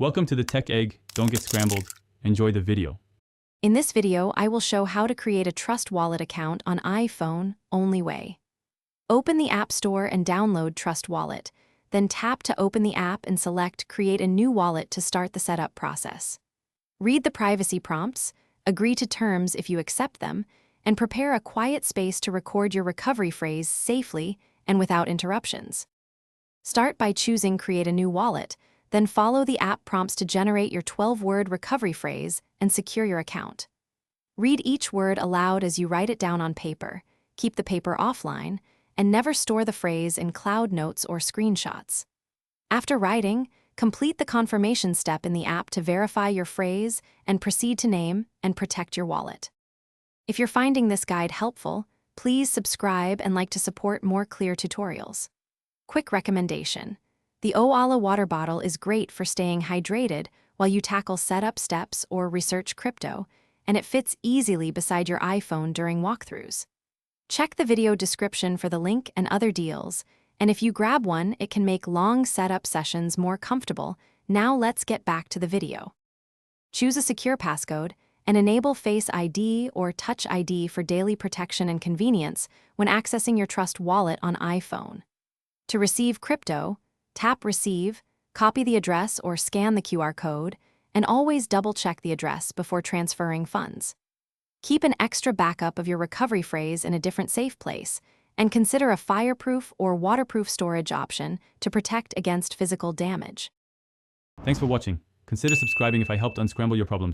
Welcome to the Tech Egg. Don't get scrambled. Enjoy the video. In this video, I will show how to create a Trust Wallet account on iPhone only way. Open the App Store and download Trust Wallet. Then tap to open the app and select Create a new wallet to start the setup process. Read the privacy prompts, agree to terms if you accept them, and prepare a quiet space to record your recovery phrase safely and without interruptions. Start by choosing Create a new wallet, then follow the app prompts to generate your 12-word recovery phrase and secure your account. Read each word aloud as you write it down on paper, keep the paper offline, and never store the phrase in cloud notes or screenshots. After writing, complete the confirmation step in the app to verify your phrase and proceed to name and protect your wallet. If you're finding this guide helpful, please subscribe and like to support more clear tutorials. Quick recommendation. The Oala water bottle is great for staying hydrated while you tackle setup steps or research crypto, and it fits easily beside your iPhone during walkthroughs. Check the video description for the link and other deals, and if you grab one, it can make long setup sessions more comfortable. Now let's get back to the video. Choose a secure passcode and enable Face ID or Touch ID for daily protection and convenience when accessing your Trust Wallet on iPhone. To receive crypto, tap Receive, copy the address or scan the QR code, and always double-check the address before transferring funds. Keep an extra backup of your recovery phrase in a different safe place, and consider a fireproof or waterproof storage option to protect against physical damage. Thanks for watching. Consider subscribing if I helped unscramble your problems.